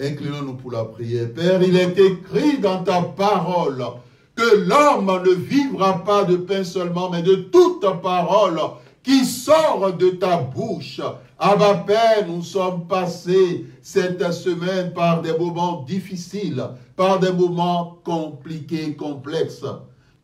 Inclinons-nous pour la prière. Père, il est écrit dans ta parole que l'homme ne vivra pas de pain seulement, mais de toute parole qui sort de ta bouche. Abba Père, nous sommes passés cette semaine par des moments difficiles, par des moments compliqués, complexes.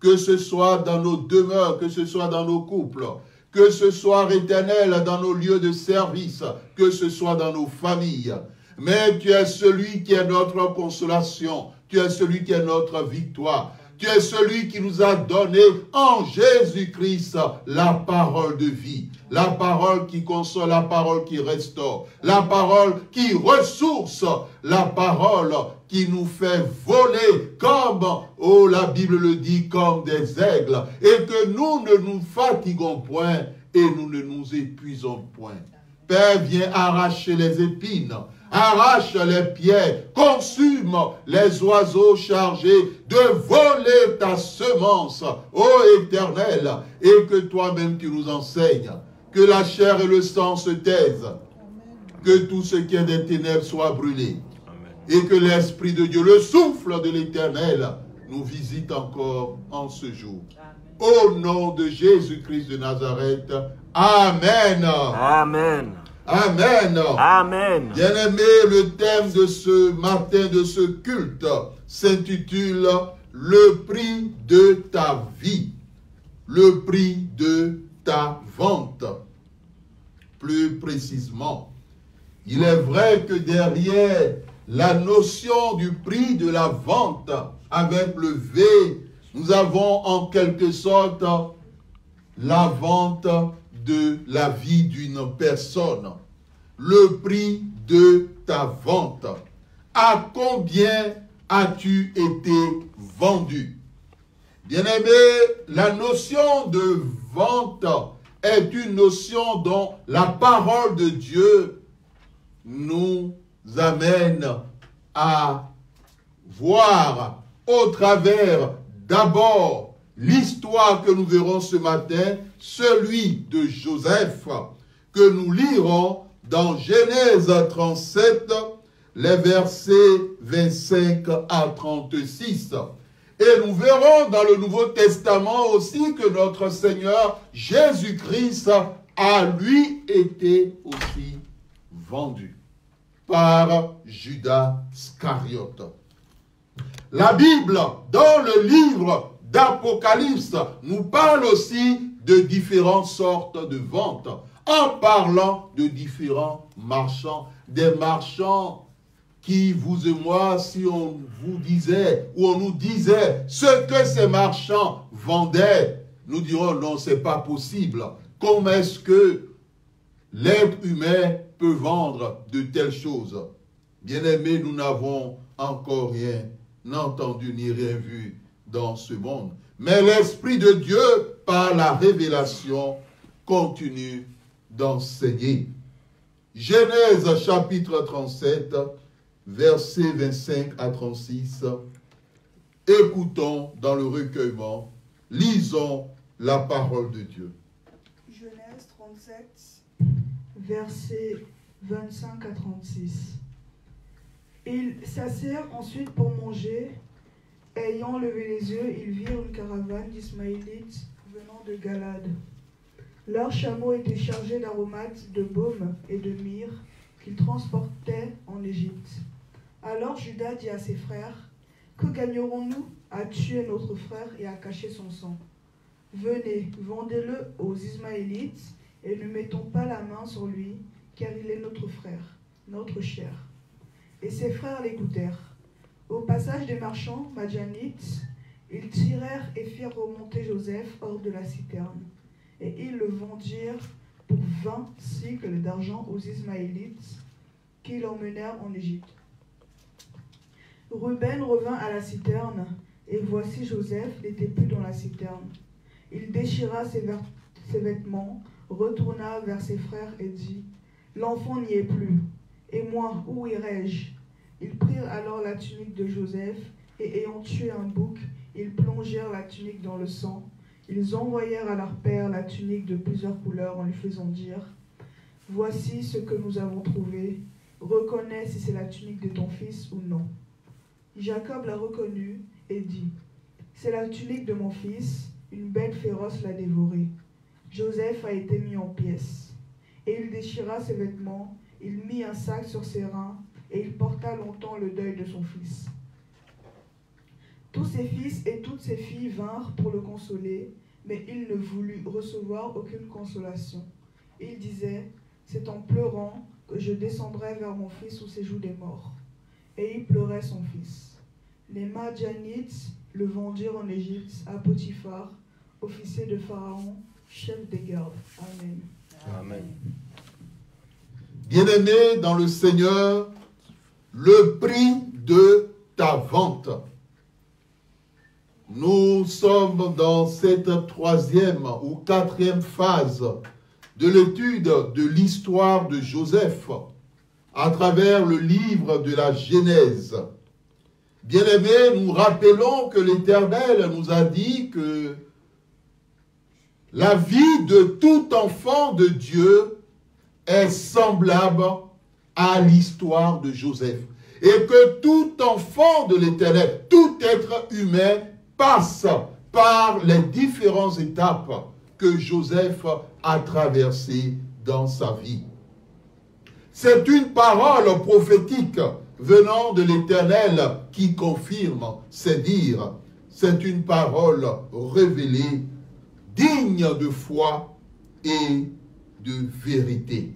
Que ce soit dans nos demeures, que ce soit dans nos couples, que ce soit éternel dans nos lieux de service, que ce soit dans nos familles. Mais tu es celui qui est notre consolation, tu es celui qui est notre victoire. Tu es celui qui nous a donné en Jésus-Christ la parole de vie, la parole qui console, la parole qui restaure, la parole qui ressource, la parole qui nous fait voler comme, oh la Bible le dit, comme des aigles, et que nous ne nous fatiguons point et nous ne nous épuisons point. Père, viens arracher les épines, arrache les pierres, consume les oiseaux chargés de voler ta semence, ô Éternel, et que toi-même tu nous enseignes, que la chair et le sang se taisent, que tout ce qui est des ténèbres soit brûlé, et que l'Esprit de Dieu, le souffle de l'Éternel, nous visite encore en ce jour. Au nom de Jésus-Christ de Nazareth, Amen. Amen. Amen. Amen. Bien-aimé, le thème de ce matin, de ce culte, s'intitule « Le prix de ta vie ». Le prix de ta vente. Plus précisément, il est vrai que derrière la notion du prix de la vente, avec le V, nous avons en quelque sorte la vente de la vie d'une personne. Le prix de ta vente. À combien as-tu été vendu? Bien-aimé, la notion de vente est une notion dont la parole de Dieu nous amène à voir au travers d'abord l'histoire que nous verrons ce matin, celui de Joseph, que nous lirons dans Genèse 37, les versets 25 à 36. Et nous verrons dans le Nouveau Testament aussi que notre Seigneur Jésus-Christ a lui été aussi vendu par Judas Iscariote. La Bible, dans le livre d'Apocalypse, nous parle aussi de différentes sortes de ventes, en parlant de différents marchands, des marchands qui, vous et moi, si on vous disait, ou on nous disait ce que ces marchands vendaient, nous dirons non, c'est pas possible. Comment est-ce que l'être humain peut vendre de telles choses? Bien-aimés, nous n'avons encore rien entendu ni rien vu dans ce monde. Mais l'Esprit de Dieu, par la révélation, continue d'enseigner. Genèse chapitre 37, versets 25 à 36. Écoutons dans le recueillement, lisons la parole de Dieu. Genèse 37, versets 25 à 36. Ils s'assirent ensuite pour manger. Ayant levé les yeux, ils virent une caravane d'Ismaélites venant de Galade. Leurs chameaux étaient chargés d'aromates, de baume et de myrrhe qu'ils transportaient en Égypte. Alors Judas dit à ses frères, « Que gagnerons-nous à tuer notre frère et à cacher son sang? Venez, vendez-le aux Ismaélites et ne mettons pas la main sur lui, car il est notre frère, notre chair. » Et ses frères l'écoutèrent. Au passage des marchands Madianites, ils tirèrent et firent remonter Joseph hors de la citerne. Et ils le vendirent pour 20 cycles d'argent aux Ismaélites, qui l'emmenèrent en Égypte. Ruben revint à la citerne, et voici Joseph n'était plus dans la citerne. Il déchira ses vêtements, retourna vers ses frères et dit, « L'enfant n'y est plus. Et moi, où irai-je » Ils prirent alors la tunique de Joseph, et ayant tué un bouc, ils plongèrent la tunique dans le sang. Ils envoyèrent à leur père la tunique de plusieurs couleurs en lui faisant dire « Voici ce que nous avons trouvé. reconnais si c'est la tunique de ton fils ou non. Jacob l'a reconnue et dit, c'est la tunique de mon fils, une bête féroce l'a dévorée. Joseph a été mis en pièces. Et il déchira ses vêtements, il mit un sac sur ses reins, et il porta longtemps le deuil de son fils. Tous ses fils et toutes ses filles vinrent pour le consoler, mais il ne voulut recevoir aucune consolation. Il disait, c'est en pleurant que je descendrai vers mon fils sous ses joues des morts. Et il pleurait son fils. Les Madianites le vendirent en Égypte à Potiphar, officier de Pharaon, chef des gardes. Amen. Amen. Bien-aimé dans le Seigneur, le prix de ta vente. Nous sommes dans cette 3e ou 4e phase de l'étude de l'histoire de Joseph à travers le livre de la Genèse. Bien-aimés, nous rappelons que l'Éternel nous a dit que la vie de tout enfant de Dieu est semblable à l'histoire de Joseph. Et que tout enfant de l'Éternel, tout être humain passe par les différentes étapes que Joseph a traversées dans sa vie. C'est une parole prophétique venant de l'Éternel qui confirme ces dires. C'est une parole révélée, digne de foi et de vérité.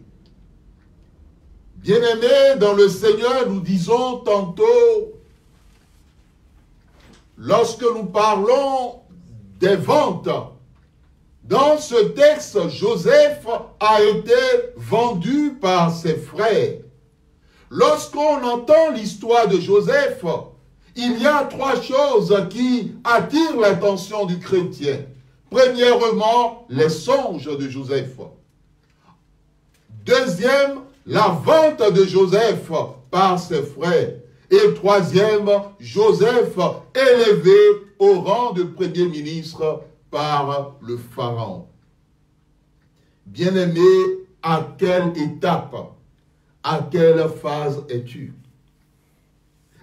Bien-aimés dans le Seigneur, nous disons tantôt, lorsque nous parlons des ventes, dans ce texte, Joseph a été vendu par ses frères. Lorsqu'on entend l'histoire de Joseph, il y a 3 choses qui attirent l'attention du chrétien. Premièrement, les songes de Joseph. Deuxième, la vente de Joseph par ses frères. Et troisième, Joseph élevé au rang de premier ministre par le Pharaon. Bien-aimé, à quelle étape, à quelle phase es-tu?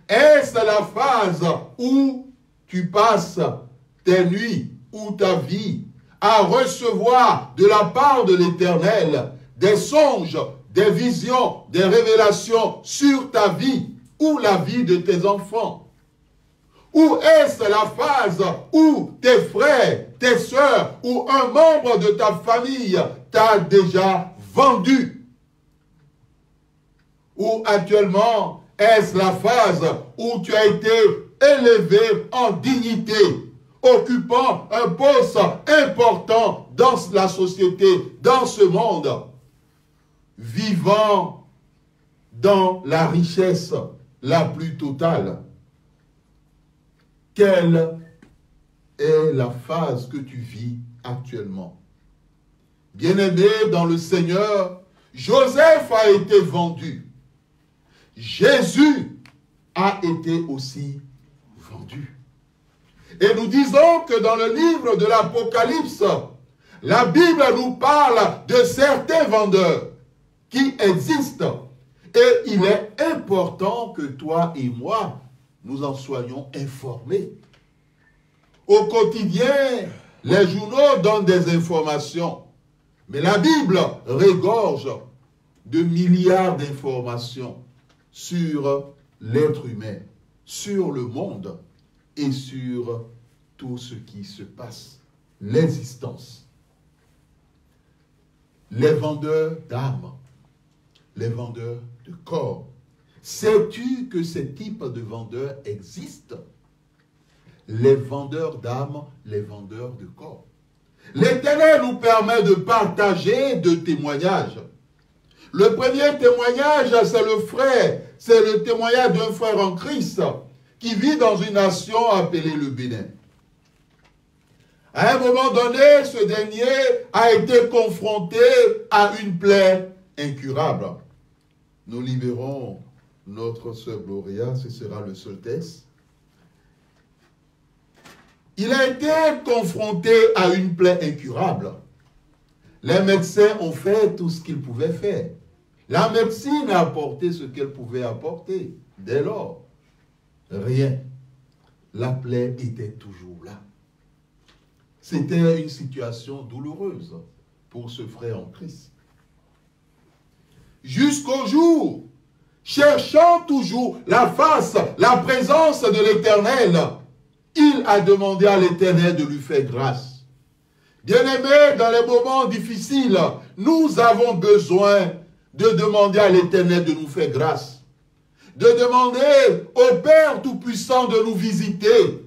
Est-ce la phase où tu passes tes nuits ou ta vie à recevoir de la part de l'Éternel des songes, des visions, des révélations sur ta vie ou la vie de tes enfants? Ou est-ce la phase où tes frères, tes sœurs ou un membre de ta famille t'a déjà vendu? Ou actuellement, est-ce la phase où tu as été élevé en dignité, occupant un poste important dans la société, dans ce monde, vivant dans la richesse la plus totale? Quelle est la phase que tu vis actuellement? Bien-aimé dans le Seigneur, Joseph a été vendu. Jésus a été aussi vendu. Et nous disons que dans le livre de l'Apocalypse, la Bible nous parle de certains vendeurs qui existent. Et il est important que toi et moi, nous en soyons informés. Au quotidien, les journaux donnent des informations. Mais la Bible regorge de milliards d'informations sur l'être humain, sur le monde et sur tout ce qui se passe, l'existence. Les vendeurs d'âmes, les vendeurs de corps. Sais-tu que ces types de vendeurs existent? Les vendeurs d'âmes, les vendeurs de corps. L'Éternel nous permet de partager 2 témoignages. Le premier témoignage, c'est le frère. C'est le témoignage d'un frère en Christ qui vit dans une nation appelée le Bénin. À un moment donné, ce dernier a été confronté à une plaie incurable. Nous libérons notre sœur Gloria, ce sera le seul texte. Il a été confronté à une plaie incurable. Les médecins ont fait tout ce qu'ils pouvaient faire. La médecine a apporté ce qu'elle pouvait apporter. Dès lors, rien. La plaie était toujours là. C'était une situation douloureuse pour ce frère en Christ. Jusqu'au jour, cherchant toujours la face, la présence de l'Éternel, il a demandé à l'Éternel de lui faire grâce. Bien-aimés, dans les moments difficiles, nous avons besoin de demander à l'Éternel de nous faire grâce. De demander au Père Tout-Puissant de nous visiter.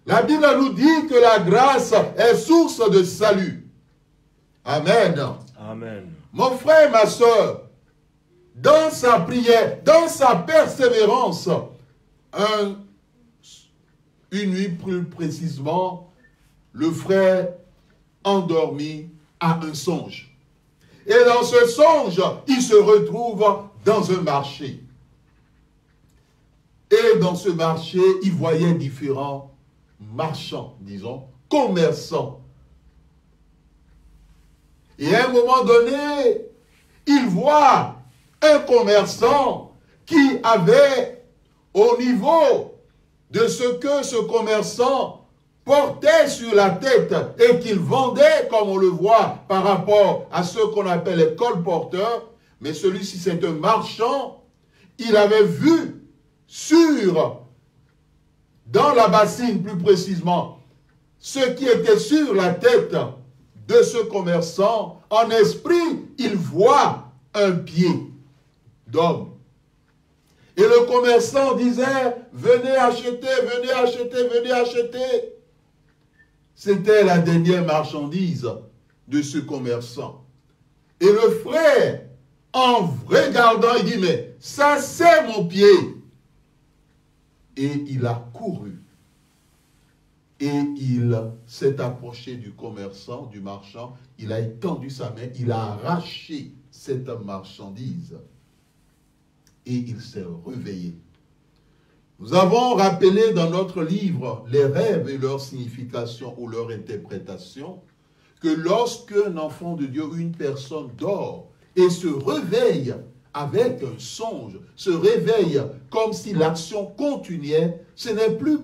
La Bible nous dit que la grâce est source de salut. Amen. Amen. Mon frère, ma soeur, dans sa prière, dans sa persévérance, une nuit plus précisément, le frère endormi a un songe. Et dans ce songe, il se retrouve dans un marché. Et dans ce marché, il voyait différents marchands, disons, commerçants. Et à un moment donné, il voit un commerçant qui avait, au niveau de ce que ce commerçant portait sur la tête et qu'il vendait, comme on le voit par rapport à ceux qu'on appelle les colporteurs, mais celui-ci c'est un marchand, il avait vu dans la bassine plus précisément, ce qui était sur la tête de ce commerçant, en esprit, il voit un pied d'homme. Et le commerçant disait, venez acheter, venez acheter, venez acheter. C'était la dernière marchandise de ce commerçant. Et le frère, en regardant, il dit, mais ça c'est mon pied. Et il a couru. Et il s'est approché du commerçant, du marchand. Il a étendu sa main, il a arraché cette marchandise. Et il s'est réveillé. Nous avons rappelé dans notre livre les rêves et leur signification ou leur interprétation, que lorsqu'un enfant de Dieu, une personne dort et se réveille avec un songe, se réveille comme si l'action continuait, ce n'est plus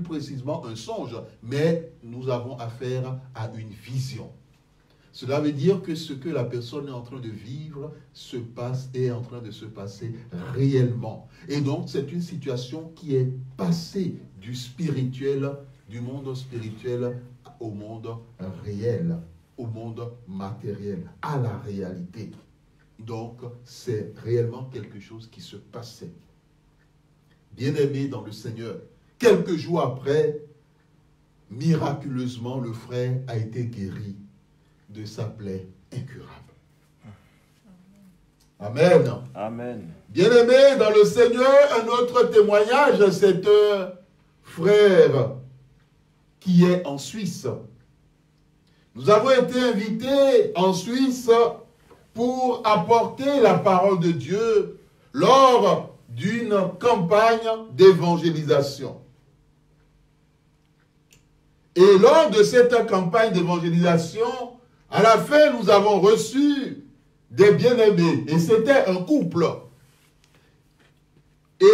précisément un songe, mais nous avons affaire à une vision. Cela veut dire que ce que la personne est en train de vivre est en train de se passer réellement. Et donc, c'est une situation qui est passée du spirituel, du monde spirituel au monde réel, au monde matériel, à la réalité. Donc, c'est réellement quelque chose qui se passait. Bien-aimé dans le Seigneur, quelques jours après, miraculeusement, le frère a été guéri de sa plaie incurable. Amen. Amen. Bien-aimé dans le Seigneur, un autre témoignage, c'est un frère qui est en Suisse. Nous avons été invités en Suisse pour apporter la parole de Dieu lors d'une campagne d'évangélisation. Et lors de cette campagne d'évangélisation, à la fin, nous avons reçu des bien-aimés. Et c'était un couple. Et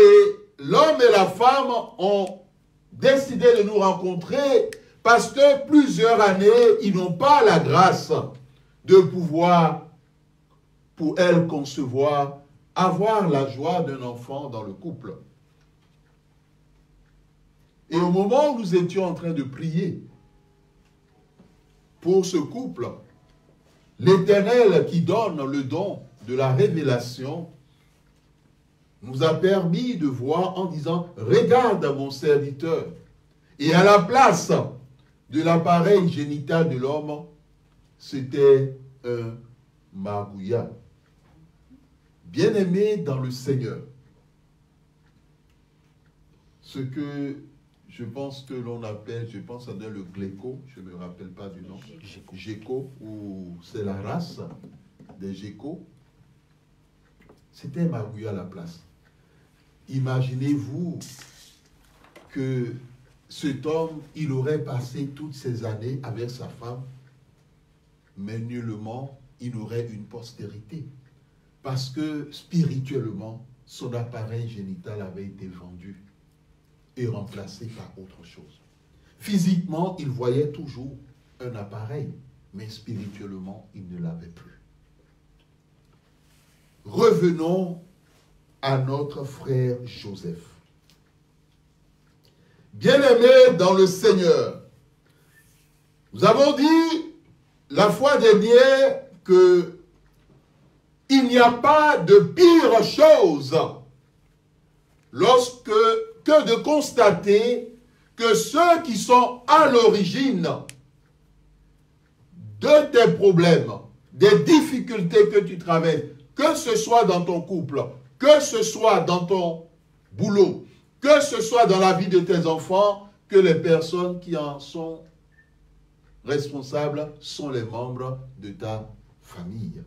l'homme et la femme ont décidé de nous rencontrer parce que plusieurs années, ils n'ont pas la grâce de pouvoir, pour elles, concevoir, avoir la joie d'un enfant dans le couple. Et au moment où nous étions en train de prier pour ce couple, l'Éternel qui donne le don de la révélation nous a permis de voir en disant, regarde mon serviteur. Et à la place de l'appareil génital de l'homme, c'était un magouya. Bien-aimé dans le Seigneur, ce que je pense que l'on appelle, je pense à le gléco, je ne me rappelle pas du nom, Géco, ou c'est la race des Géco, c'était magouya à la place. Imaginez-vous que cet homme, il aurait passé toutes ces années avec sa femme, mais nullement il aurait une postérité. parce que spirituellement, son appareil génital avait été vendu et remplacé par autre chose. Physiquement, il voyait toujours un appareil, mais spirituellement, il ne l'avait plus. Revenons à notre frère Joseph. Bien-aimé dans le Seigneur, nous avons dit la fois dernière que il n'y a pas de pire chose que de constater que ceux qui sont à l'origine de tes problèmes, des difficultés que tu traverses, que ce soit dans ton couple, que ce soit dans ton boulot, que ce soit dans la vie de tes enfants, que les personnes qui en sont responsables sont les membres de ta famille.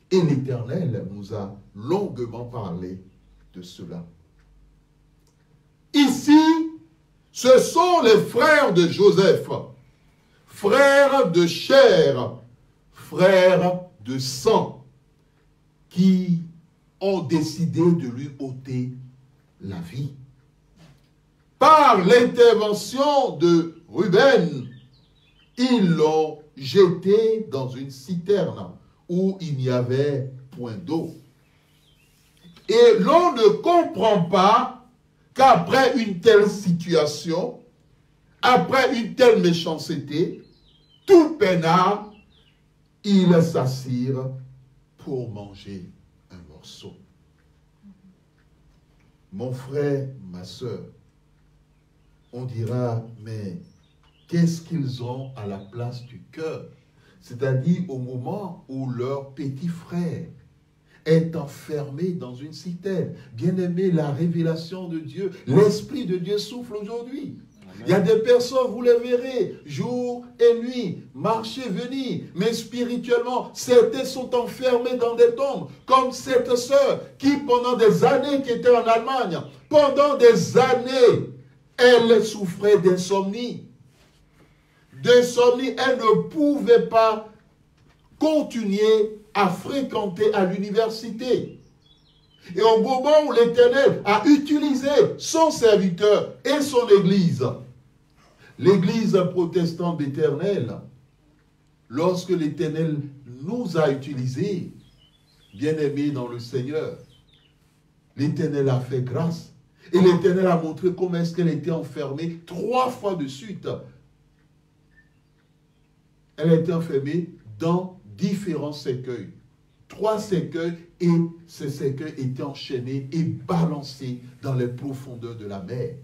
Et l'Éternel nous a longuement parlé de cela. Ici, ce sont les frères de Joseph, frères de chair, frères de sang, qui ont décidé de lui ôter la vie. Par l'intervention de Ruben, ils l'ont jeté dans une citerne où il n'y avait point d'eau. Et l'on ne comprend pas qu'après une telle situation, après une telle méchanceté, tout peinard, ils s'assirent pour manger un morceau. Mon frère, ma soeur, on dira, mais qu'est-ce qu'ils ont à la place du cœur? C'est-à-dire au moment où leur petit frère est enfermé dans une citerne. Bien-aimé, la révélation de Dieu, l'Esprit de Dieu souffle aujourd'hui. Il y a des personnes, vous les verrez, jour et nuit, marcher, venir, mais spirituellement, certains sont enfermés dans des tombes, comme cette sœur qui, pendant des années, qui était en Allemagne, pendant des années, elle souffrait d'insomnie. D'insomnie, elle ne pouvait pas continuer à fréquenter à l'université. Et au moment où l'Éternel a utilisé son serviteur et son église, l'église protestante d'Éternel, lorsque l'Éternel nous a utilisés, bien-aimés dans le Seigneur, l'Éternel a fait grâce. Et l'Éternel a montré comment est-ce qu'elle était enfermée 3 fois de suite. Elle a été enfermée dans différents cercueils. 3 cercueils, et ces cercueils étaient enchaînés et balancés dans les profondeurs de la mer.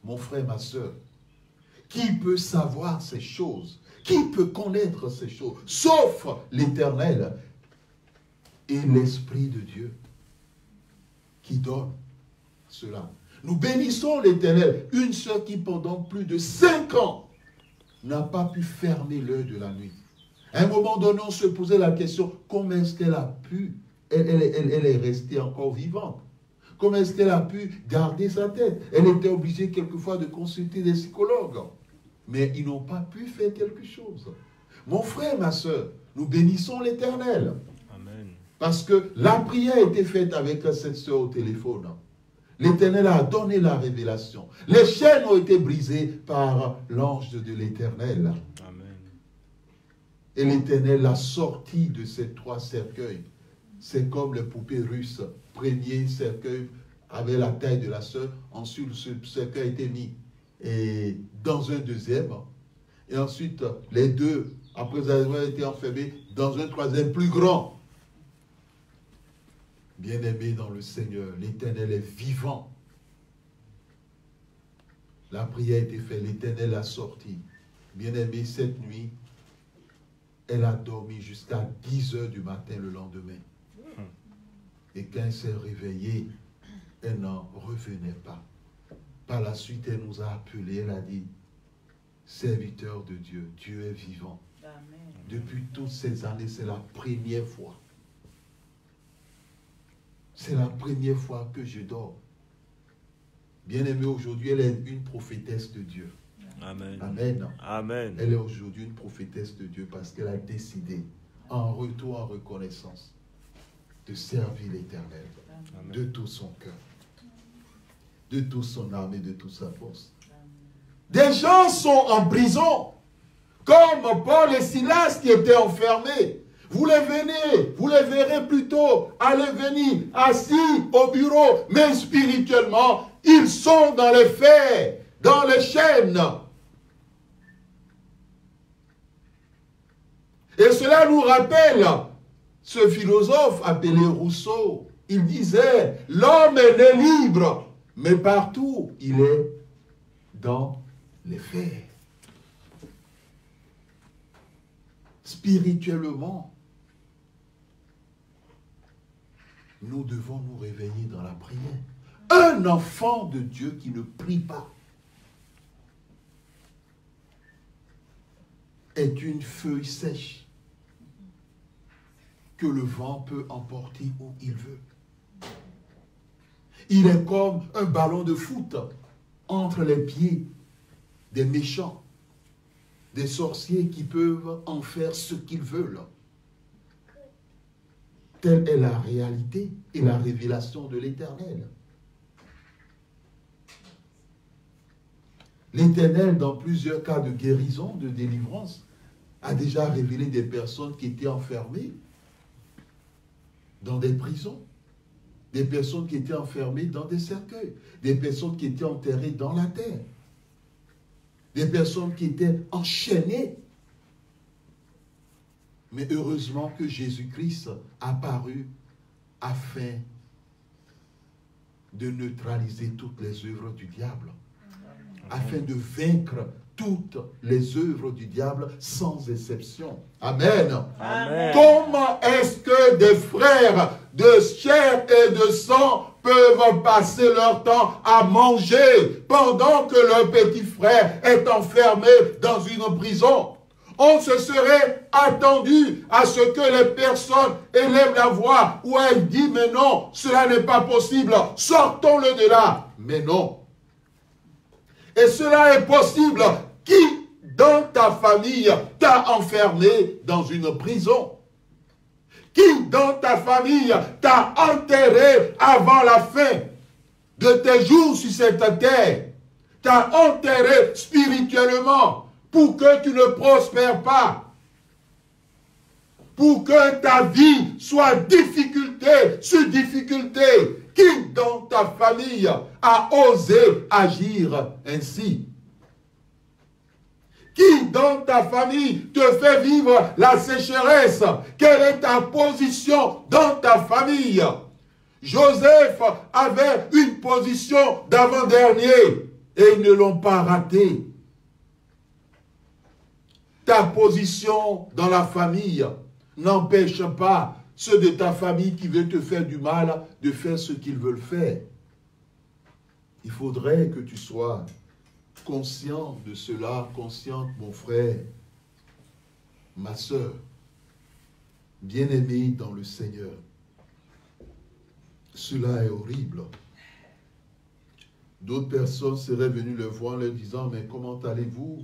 Mon frère, ma soeur, qui peut savoir ces choses? Qui peut connaître ces choses? Sauf l'Éternel et l'Esprit de Dieu qui donne cela. Nous bénissons l'Éternel. Une sœur qui pendant plus de 5 ans n'a pas pu fermer l'œil de la nuit. À un moment donné, on se posait la question, comment est-ce qu'elle a pu, elle est restée encore vivante. Comment est-ce qu'elle a pu garder sa tête? Elle était obligée quelquefois de consulter des psychologues. Mais ils n'ont pas pu faire quelque chose. Mon frère, ma soeur, nous bénissons l'Éternel. Amen. Parce que la prière a été faite avec cette soeur au téléphone. L'Éternel a donné la révélation. Les chaînes ont été brisées par l'ange de l'Éternel. Amen. Et l'Éternel l'a sorti de ces 3 cercueils. C'est comme les poupées russes. Premier cercueil avait la taille de la sœur. Ensuite, ce cercueil a été mis dans un deuxième. Et ensuite, les 2, après avoir été enfermés, dans un troisième plus grand. Bien-aimé dans le Seigneur, l'Éternel est vivant. La prière a été faite, l'Éternel a sorti. Bien-aimé, cette nuit, elle a dormi jusqu'à 10 heures du matin le lendemain. Et quand elle s'est réveillée, elle n'en revenait pas. Par la suite, elle nous a appelés, elle a dit, serviteur de Dieu, Dieu est vivant. Amen. Depuis toutes ces années, c'est la première fois. C'est la première fois que je dors. Bien-aimée, aujourd'hui, elle est une prophétesse de Dieu. Amen. Amen. Amen. Elle est aujourd'hui une prophétesse de Dieu parce qu'elle a décidé, en retour, en reconnaissance, de servir l'Éternel de tout son cœur, de toute son âme et de toute sa force. Des gens sont en prison, comme Paul et Silas qui étaient enfermés. Vous les verrez plutôt aller venir assis au bureau, mais spirituellement, ils sont dans les fers, dans les chaînes. Et cela nous rappelle ce philosophe appelé Rousseau. Il disait, l'homme est né libre, mais partout, il est dans les fers. Spirituellement, nous devons nous réveiller dans la prière. Un enfant de Dieu qui ne prie pas est une feuille sèche que le vent peut emporter où il veut. Il est comme un ballon de foot entre les pieds des méchants, des sorciers qui peuvent en faire ce qu'ils veulent. Telle est la réalité et la révélation de l'Éternel. L'Éternel, dans plusieurs cas de guérison, de délivrance, a déjà révélé des personnes qui étaient enfermées dans des prisons, des personnes qui étaient enfermées dans des cercueils, des personnes qui étaient enterrées dans la terre, des personnes qui étaient enchaînées. Mais heureusement que Jésus-Christ a paru afin de neutraliser toutes les œuvres du diable, afin de vaincre toutes les œuvres du diable sans exception. Amen. Amen. Comment est-ce que des frères de chair et de sang peuvent passer leur temps à manger pendant que leur petit frère est enfermé dans une prison? On se serait attendu à ce que les personnes élèvent la voix ou elles disent, mais non, cela n'est pas possible, sortons-le de là. Mais non. Et cela est possible. Qui dans ta famille t'a enfermé dans une prison? Qui dans ta famille t'a enterré avant la fin de tes jours sur cette terre? T'a enterré spirituellement pour que tu ne prospères pas, pour que ta vie soit difficulté sur difficulté. Qui dans ta famille a osé agir ainsi? Qui dans ta famille te fait vivre la sécheresse? Quelle est ta position dans ta famille? Joseph avait une position d'avant-dernier et ils ne l'ont pas raté. Ta position dans la famille n'empêche pas ceux de ta famille qui veulent te faire du mal de faire ce qu'ils veulent faire. Il faudrait que tu sois conscient de cela, consciente, mon frère, ma soeur, bien-aimé dans le Seigneur. Cela est horrible. D'autres personnes seraient venues le voir en leur disant, mais comment allez-vous?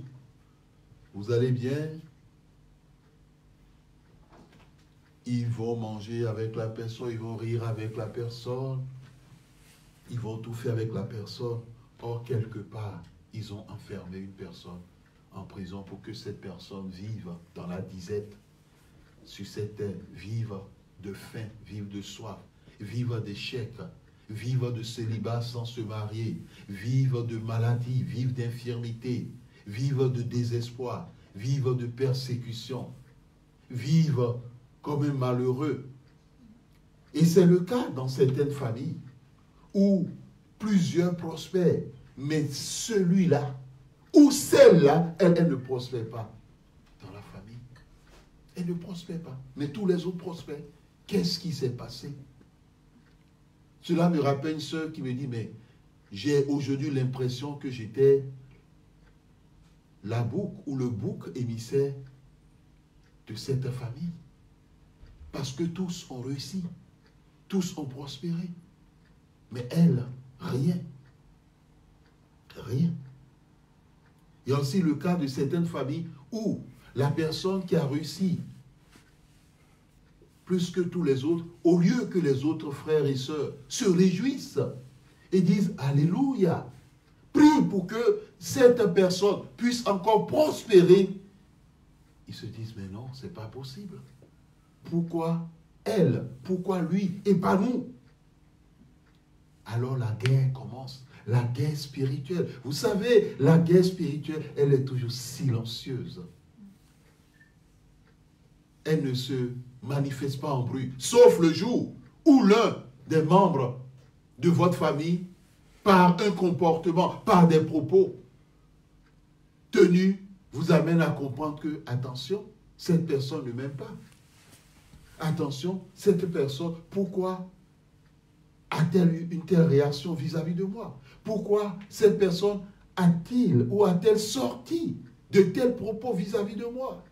Vous allez bien? Ils vont manger avec la personne, ils vont rire avec la personne, ils vont tout faire avec la personne. Or, quelque part, ils ont enfermé une personne en prison pour que cette personne vive dans la disette sur cette terre, vive de faim, vive de soif, vive d'échec, vive de célibat sans se marier, vive de maladie, vive d'infirmité, vive de désespoir, vive de persécution, vive comme un malheureux. Et c'est le cas dans certaines familles où plusieurs prospèrent, mais celui-là ou celle-là, elle ne prospère pas dans la famille. Elle ne prospère pas, mais tous les autres prospèrent. Qu'est-ce qui s'est passé? Cela me rappelle une sœur qui me dit, mais j'ai aujourd'hui l'impression que j'étais la bouc ou le bouc émissaire de cette famille. Parce que tous ont réussi, tous ont prospéré. Mais elle, rien. Rien. Il y a aussi le cas de certaines familles où la personne qui a réussi plus que tous les autres, au lieu que les autres frères et sœurs se réjouissent et disent Alléluia, prie pour que cette personne puisse encore prospérer. Ils se disent, mais non, ce n'est pas possible. Pourquoi elle? Pourquoi lui et pas nous? Alors la guerre commence, la guerre spirituelle. Vous savez, la guerre spirituelle, elle est toujours silencieuse. Elle ne se manifeste pas en bruit, sauf le jour où l'un des membres de votre famille, par un comportement, par des propos tenus, vous amène à comprendre que, attention, cette personne ne m'aime pas. Attention, cette personne, pourquoi a-t-elle eu une telle réaction vis-à-vis de moi? Pourquoi cette personne a-t-il ou a-t-elle sorti de tels propos vis-à-vis de moi?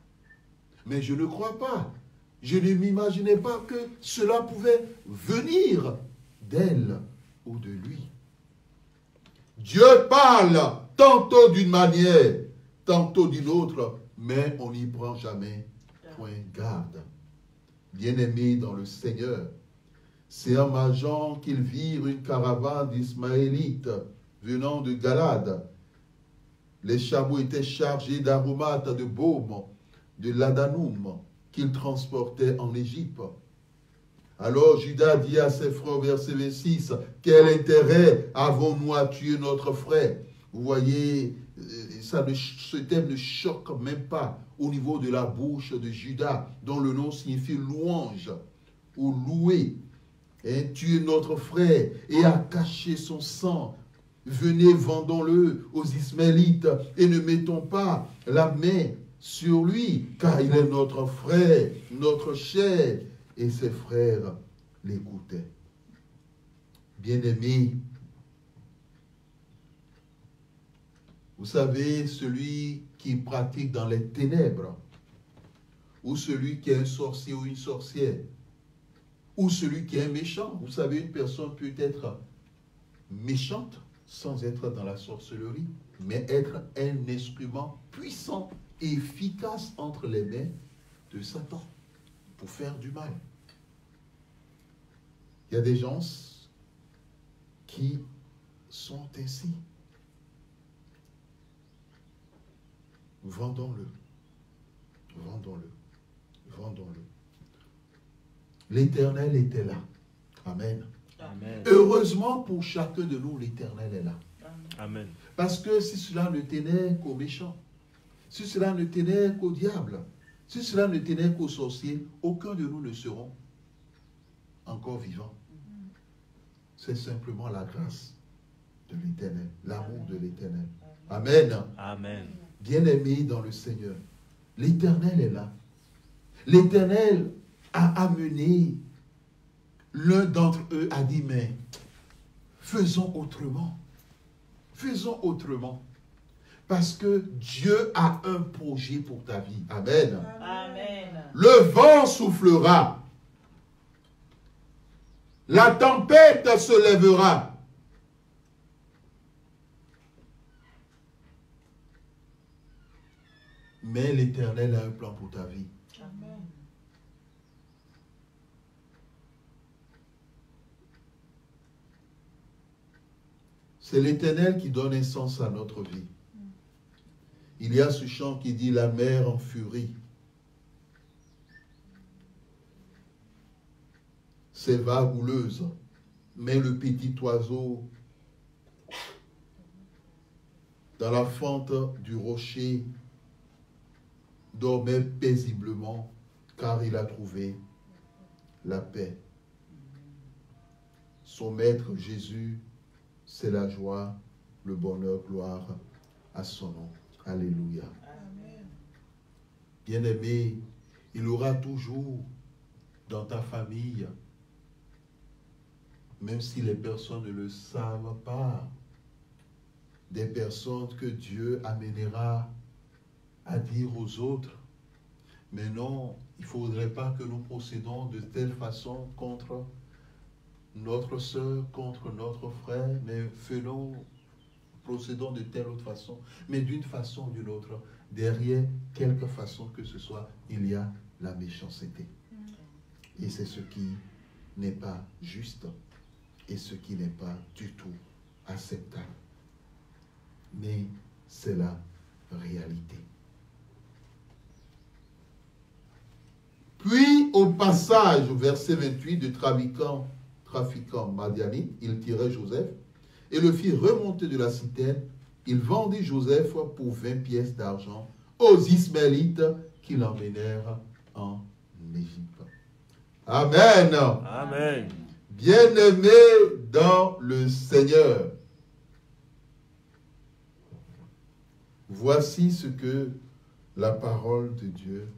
Mais je ne crois pas. Je ne m'imaginais pas que cela pouvait venir d'elle ou de lui. Dieu parle tantôt d'une manière, tantôt d'une autre, mais on n'y prend jamais point garde. Bien-aimés dans le Seigneur, c'est en marchant qu'ils virent une caravane d'Ismaélites venant de Galade. Les chameaux étaient chargés d'aromates, de baume, de ladanoum, qu'ils transportaient en Égypte. Alors Judas dit à ses frères, verset 26, « Quel intérêt avons-nous à tuer notre frère ?» Vous voyez, ce thème ne choque même pas au niveau de la bouche de Judas, dont le nom signifie louange ou louer. Et tuer notre frère et a caché son sang. Venez, vendons-le aux Ismaélites et ne mettons pas la main sur lui, car il est notre frère, notre chair. Et ses frères l'écoutaient. Bien-aimés, vous savez, celui qui pratique dans les ténèbres, ou celui qui est un sorcier ou une sorcière, ou celui qui est un méchant. Vous savez, une personne peut être méchante sans être dans la sorcellerie, mais être un instrument puissant et efficace entre les mains de Satan pour faire du mal. Il y a des gens qui sont ainsi. Vendons-le. Vendons-le. Vendons-le. L'Éternel était là. Amen. Amen. Heureusement pour chacun de nous, l'Éternel est là. Amen. Parce que si cela ne tenait qu'aux méchants, si cela ne tenait qu'au diable, si cela ne tenait qu'aux sorciers, aucun de nous ne seront encore vivants. C'est simplement la grâce de l'Éternel, l'amour de l'Éternel. Amen. Amen. Bien-aimés dans le Seigneur, l'Éternel est là. L'Éternel a amené, l'un d'entre eux a dit, mais faisons autrement. Faisons autrement. Parce que Dieu a un projet pour ta vie. Amen. Amen. Le vent soufflera. La tempête se lèvera. Mais l'Éternel a un plan pour ta vie. Amen. C'est l'Éternel qui donne un sens à notre vie. Il y a ce chant qui dit « La mer en furie ». Ces vagues houleuses, mais le petit oiseau dans la fente du rocher dormait paisiblement car il a trouvé la paix. Son maître Jésus, c'est la joie, le bonheur, gloire à son nom. Alléluia. Amen. Bien-aimé, il y aura toujours dans ta famille, même si les personnes ne le savent pas, des personnes que Dieu amènera à dire aux autres, mais non, il ne faudrait pas que nous procédons de telle façon contre notre soeur, contre notre frère, mais procédons de telle autre façon, mais d'une façon ou d'une autre, derrière quelque façon que ce soit, il y a la méchanceté. Et c'est ce qui n'est pas juste et ce qui n'est pas du tout acceptable. Mais c'est la réalité. Puis, au passage, au verset 28, du trafiquant madianite, il tirait Joseph et le fit remonter de la citerne. Il vendit Joseph pour 20 pièces d'argent aux Ismaélites qui l'emmenèrent en Égypte. Amen. Amen. Bien-aimés dans le Seigneur, voici ce que la parole de Dieu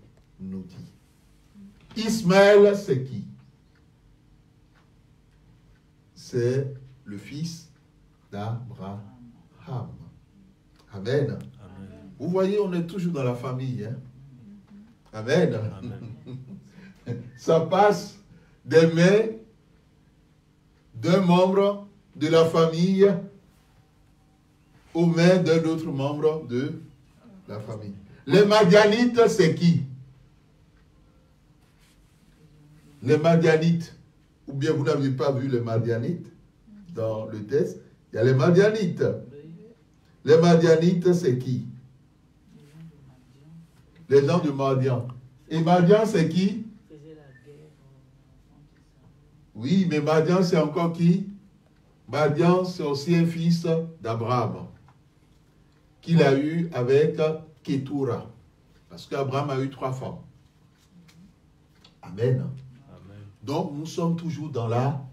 nous dit. Ismaël, c'est qui? C'est le fils d'Abraham. Amen. Amen. Vous voyez, on est toujours dans la famille. Hein? Amen. Amen. Ça passe des mains d'un membre de la famille aux mains d'un autre membre de la famille. Les Madianites, c'est qui? Les Madianites, ou bien vous n'avez pas vu les Madianites dans le texte, il y a les Madianites. Les Madianites, c'est qui? Les gens de Madian. Et Madian, c'est qui? Oui, mais Madian, c'est encore qui? Madian, c'est aussi un fils d'Abraham, qu'il a eu avec Ketura. Parce qu'Abraham a eu 3 femmes. Amen. Amen. Donc, nous sommes toujours dans la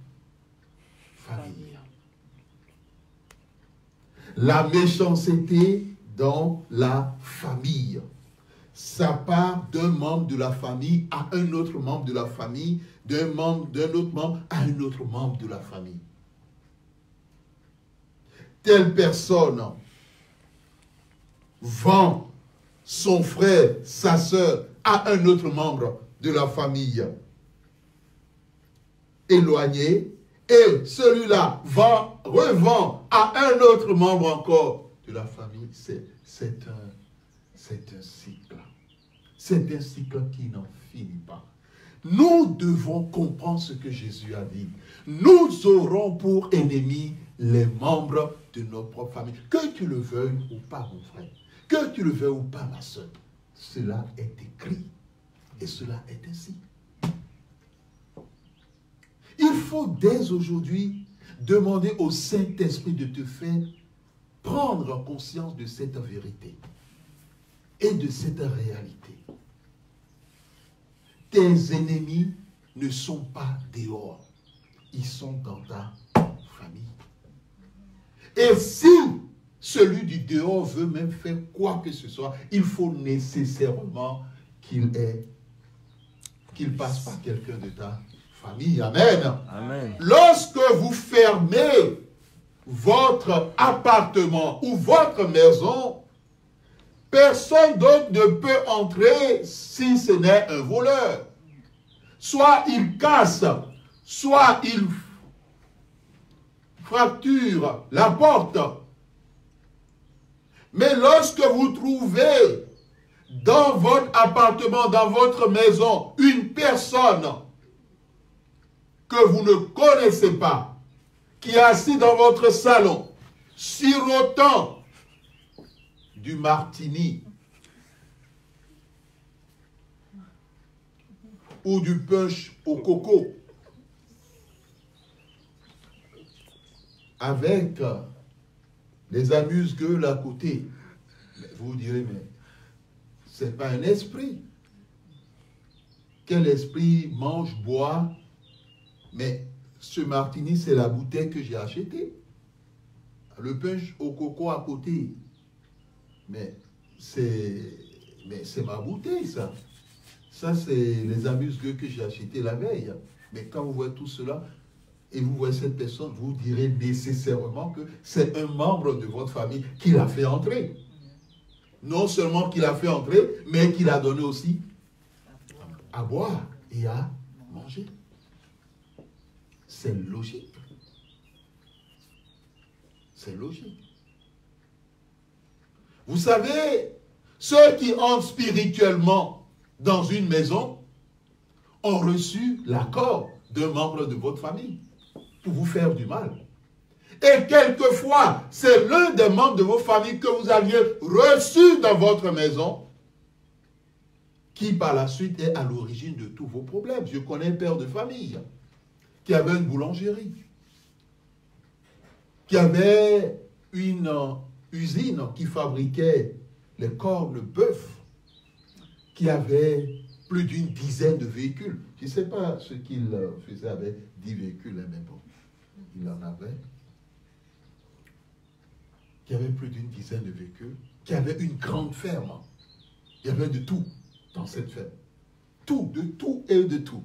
famille. La méchanceté dans la famille. Ça part d'un membre de la famille à un autre membre de la famille, d'un autre membre à un autre membre de la famille. Telle personne vend son frère, sa soeur à un autre membre de la famille éloigné, et celui-là revend à un autre membre encore de la famille. C'est un cycle. C'est un cycle qui n'en finit pas. Nous devons comprendre ce que Jésus a dit. Nous aurons pour ennemis les membres de notre propre famille. Que tu le veuilles ou pas, mon frère. Que tu le veuilles ou pas, ma soeur. Cela est écrit. Et cela est ainsi. Il faut dès aujourd'hui demander au Saint-Esprit de te faire prendre conscience de cette vérité et de cette réalité. Tes ennemis ne sont pas dehors, ils sont dans ta famille. Et si celui du dehors veut même faire quoi que ce soit, il faut nécessairement qu'il passe par quelqu'un de ta famille. Amen. Amen. Lorsque vous fermez votre appartement ou votre maison, personne d'autre ne peut entrer si ce n'est un voleur. Soit il casse, soit il fracture la porte. Mais lorsque vous trouvez dans votre appartement, dans votre maison, une personne que vous ne connaissez pas, qui est assis dans votre salon, sirotant du martini ou du punch au coco, avec les amuse-gueules à côté, vous direz, mais c'est pas un esprit. Quel esprit mange, boit? Mais ce martini, c'est la bouteille que j'ai achetée. Le punch au coco à côté. Mais c'est ma bouteille, ça. Ça, c'est les amuse-gueules que j'ai achetées la veille. Mais quand vous voyez tout cela, et vous voyez cette personne, vous direz nécessairement que c'est un membre de votre famille qui l'a fait entrer. Non seulement qu'il a fait entrer, mais qu'il a donné aussi à boire et à manger. C'est logique. C'est logique. Vous savez, ceux qui entrent spirituellement dans une maison ont reçu l'accord d'un membre de votre famille pour vous faire du mal. Et quelquefois, c'est l'un des membres de vos familles que vous aviez reçu dans votre maison qui par la suite est à l'origine de tous vos problèmes. Je connais un père de famille qui avait une boulangerie, qui avait une usine qui fabriquait les cornes de bœuf, qui avait plus d'une dizaine de véhicules. Je ne sais pas ce qu'il faisait avec 10 véhicules, mais bon, il en avait. Qui avait plus d'une dizaine de véhicules, qui avait une grande ferme. Il y avait de tout dans cette ferme. Tout, de tout et de tout.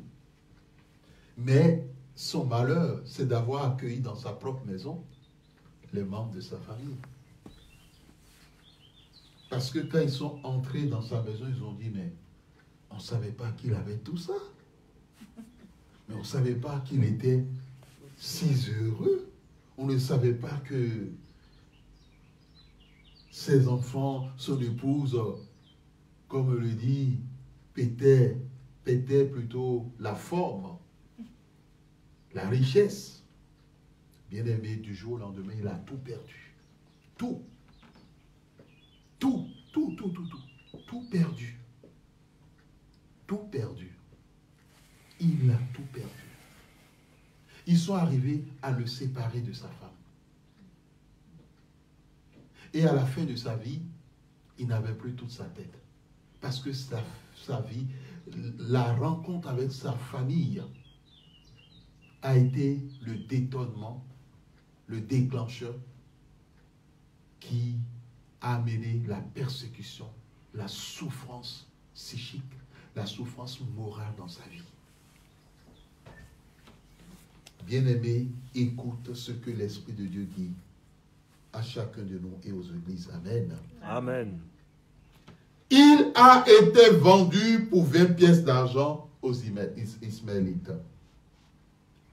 Mais son malheur, c'est d'avoir accueilli dans sa propre maison les membres de sa famille. Parce que quand ils sont entrés dans sa maison, ils ont dit, mais on ne savait pas qu'il avait tout ça. Mais on ne savait pas qu'il était si heureux. On ne savait pas que ses enfants, son épouse, comme le dit, pétaient plutôt la forme, la richesse. Bien aimé, du jour au lendemain, il a tout perdu. Tout perdu. Tout perdu. Il a tout perdu. Ils sont arrivés à le séparer de sa femme. Et à la fin de sa vie, il n'avait plus toute sa tête. Parce que sa vie, la rencontre avec sa famille a été le détonnement, le déclencheur qui a amené la persécution, la souffrance psychique, la souffrance morale dans sa vie. Bien-aimé, écoute ce que l'Esprit de Dieu dit à chacun de nous et aux églises. Amen. Amen. Il a été vendu pour 20 pièces d'argent aux Ismaélites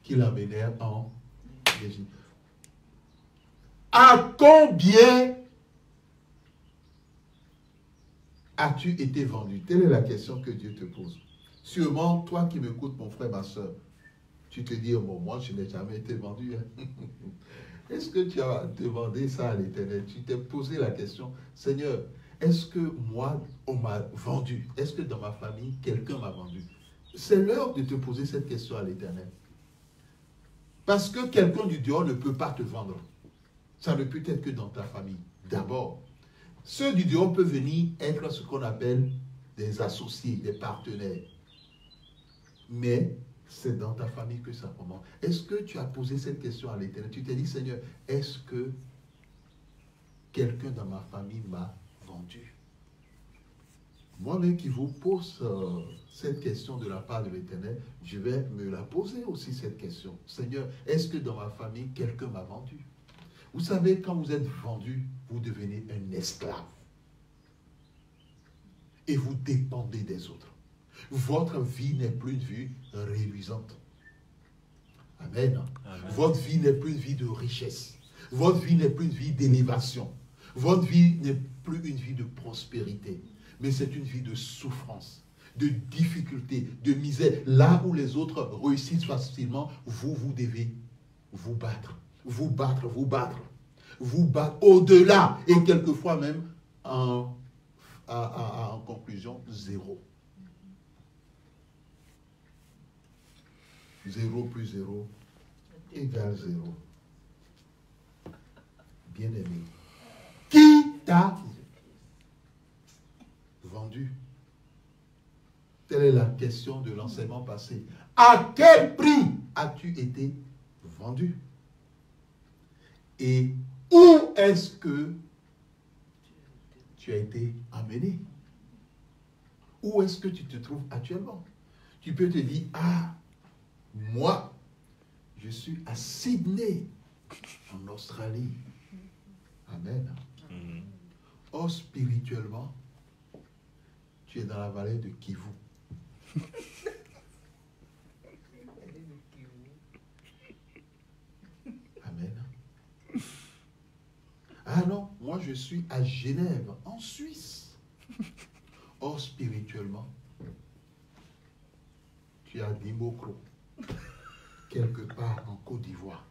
qui l'amenèrent en Égypte. À combien as-tu été vendu? Telle est la question que Dieu te pose. Sûrement, toi qui m'écoutes, mon frère, ma soeur, tu te dis, bon, moi, je n'ai jamais été vendu. Hein. Est-ce que tu as demandé ça à l'Éternel? Tu t'es posé la question, Seigneur, est-ce que moi, on m'a vendu? Est-ce que dans ma famille, quelqu'un m'a vendu? C'est l'heure de te poser cette question à l'Éternel. Parce que quelqu'un du dehors ne peut pas te vendre. Ça ne peut être que dans ta famille. D'abord, ceux du dehors peuvent venir être ce qu'on appelle des associés, des partenaires. Mais c'est dans ta famille que ça commence. Est-ce que tu as posé cette question à l'Éternel? Tu t'es dit, Seigneur, est-ce que quelqu'un dans ma famille m'a vendu? Moi-même qui vous pose cette question de la part de l'Éternel, je vais me la poser aussi cette question. Seigneur, est-ce que dans ma famille, quelqu'un m'a vendu? Vous savez, quand vous êtes vendu, vous devenez un esclave. Et vous dépendez des autres. Votre vie n'est plus une vie réluisante. Amen. Amen. Votre vie n'est plus une vie de richesse. Votre vie n'est plus une vie d'élévation. Votre vie n'est plus une vie de prospérité. Mais c'est une vie de souffrance, de difficulté, de misère. Là où les autres réussissent facilement, vous devez vous battre. Vous battre au-delà. Et quelquefois même, en conclusion, zéro. 0 plus 0 égale 0. Bien-aimé, qui t'a vendu? Telle est la question de l'enseignement passé. À quel prix as-tu été vendu? Et où est-ce que tu as été amené? Où est-ce que tu te trouves actuellement? Tu peux te dire, ah, moi, je suis à Sydney, en Australie. Amen. Or, spirituellement, tu es dans la vallée de Kivu. Amen. Ah non, moi je suis à Genève, en Suisse. Or, spirituellement, tu as dit Mokro, quelque part en Côte d'Ivoire.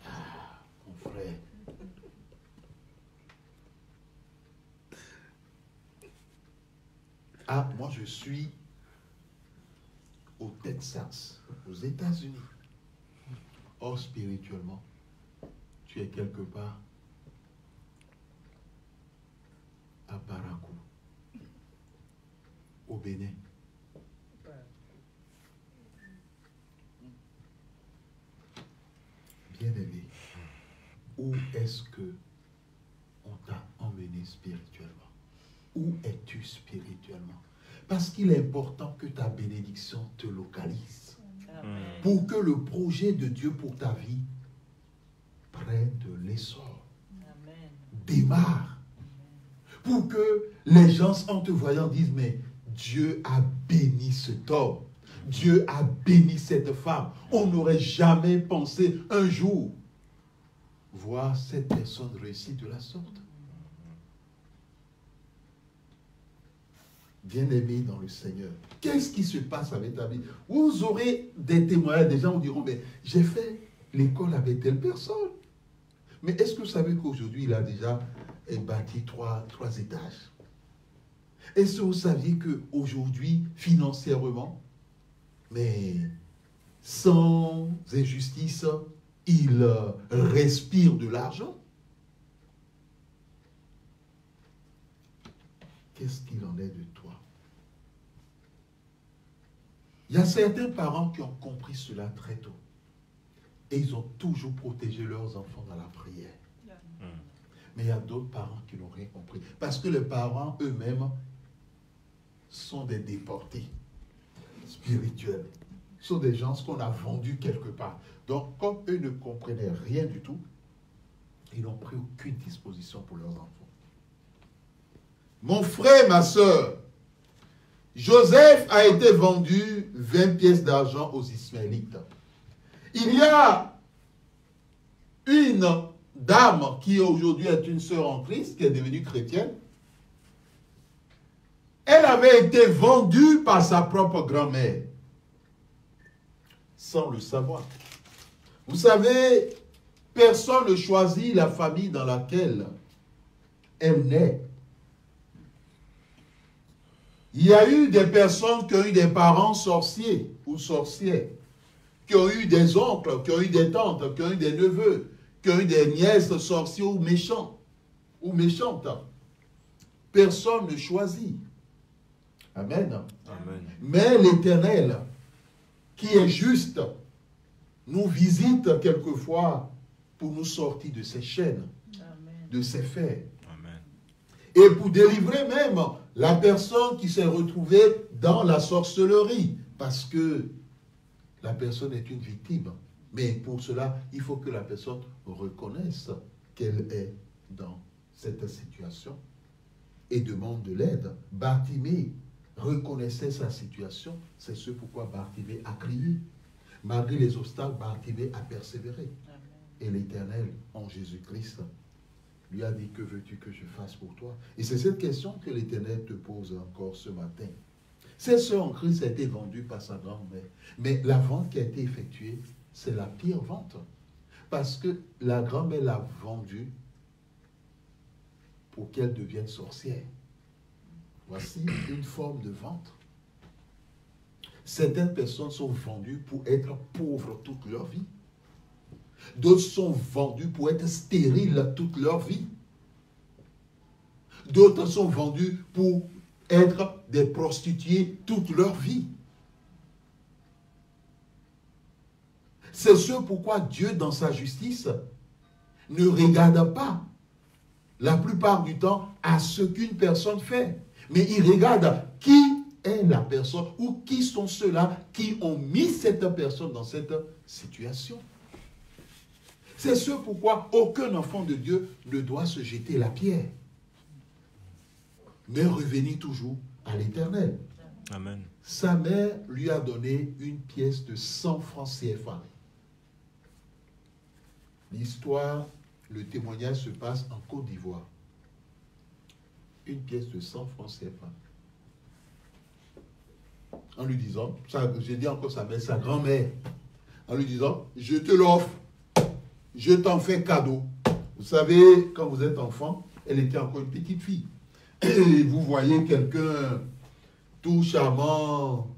Ah, mon frère. Ah, moi je suis au Texas, aux États-Unis. Or, spirituellement, tu es quelque part à Parakou, au Bénin. Bien-aimé, où est-ce que on t'a emmené spirituellement? Où es-tu spirituellement? Parce qu'il est important que ta bénédiction te localise. Amen. Pour que le projet de Dieu pour ta vie prenne de l'essor. Amen. Démarre. Amen. Pour que les gens en te voyant disent, mais Dieu a béni cet homme. Dieu a béni cette femme. On n'aurait jamais pensé un jour voir cette personne réussir de la sorte. Bien-aimé dans le Seigneur, qu'est-ce qui se passe avec ta vie? Vous aurez des témoignages, des gens vous diront, mais j'ai fait l'école avec telle personne. Mais est-ce que vous savez qu'aujourd'hui, il a déjà bâti trois étages? Est-ce que vous saviez qu'aujourd'hui, financièrement, mais sans injustice, il respire de l'argent? Qu'est-ce qu'il en est de toi? Il y a certains parents qui ont compris cela très tôt. Et ils ont toujours protégé leurs enfants dans la prière. Mais il y a d'autres parents qui n'ont rien compris. Parce que les parents eux-mêmes sont des déportés spirituels. Ce sont des gens qu'on a vendus quelque part. Donc, comme eux ne comprenaient rien du tout, ils n'ont pris aucune disposition pour leurs enfants. Mon frère, ma soeur, Joseph a été vendu 20 pièces d'argent aux Ismaélites. Il y a une dame qui aujourd'hui est une sœur en Christ, qui est devenue chrétienne. Elle avait été vendue par sa propre grand-mère, sans le savoir. Vous savez, personne ne choisit la famille dans laquelle elle naît. Il y a eu des personnes qui ont eu des parents sorciers ou sorcières, qui ont eu des oncles, qui ont eu des tantes, qui ont eu des neveux, qui ont eu des nièces sorciers ou méchants, ou méchantes. Personne ne choisit. Amen. Amen. Mais l'Éternel, qui est juste, nous visite quelquefois pour nous sortir de ces chaînes, Amen, de ces fers. Amen. Et pour délivrer même la personne qui s'est retrouvée dans la sorcellerie, parce que la personne est une victime. Mais pour cela, il faut que la personne reconnaisse qu'elle est dans cette situation et demande de l'aide. Bartimée reconnaissait sa situation, c'est ce pourquoi Bartimée a crié. Malgré les obstacles, Bartimée a persévéré. Amen. Et l'Éternel, en Jésus-Christ, lui a dit, que veux-tu que je fasse pour toi? Et c'est cette question que l'Éternel te pose encore ce matin. Cette sœur en Christ a été vendue par sa grand-mère. Mais la vente qui a été effectuée, c'est la pire vente. Parce que la grand-mère l'a vendue pour qu'elle devienne sorcière. Voici une forme de vente. Certaines personnes sont vendues pour être pauvres toute leur vie. D'autres sont vendus pour être stériles toute leur vie. D'autres sont vendus pour être des prostituées toute leur vie. C'est ce pourquoi Dieu, dans sa justice, ne regarde pas la plupart du temps à ce qu'une personne fait. Mais il regarde qui est la personne ou qui sont ceux-là qui ont mis cette personne dans cette situation. C'est ce pourquoi aucun enfant de Dieu ne doit se jeter la pierre, mais revenir toujours à l'Éternel. Amen. Sa mère lui a donné une pièce de 100 francs CFA. L'histoire, le témoignage se passe en Côte d'Ivoire. Une pièce de 100 francs CFA. en lui disant, j'ai dit encore sa mère, sa grand-mère, en lui disant, je te l'offre, je t'en fais cadeau. Vous savez, quand vous êtes enfant, elle était encore une petite fille. Et vous voyez quelqu'un tout charmant,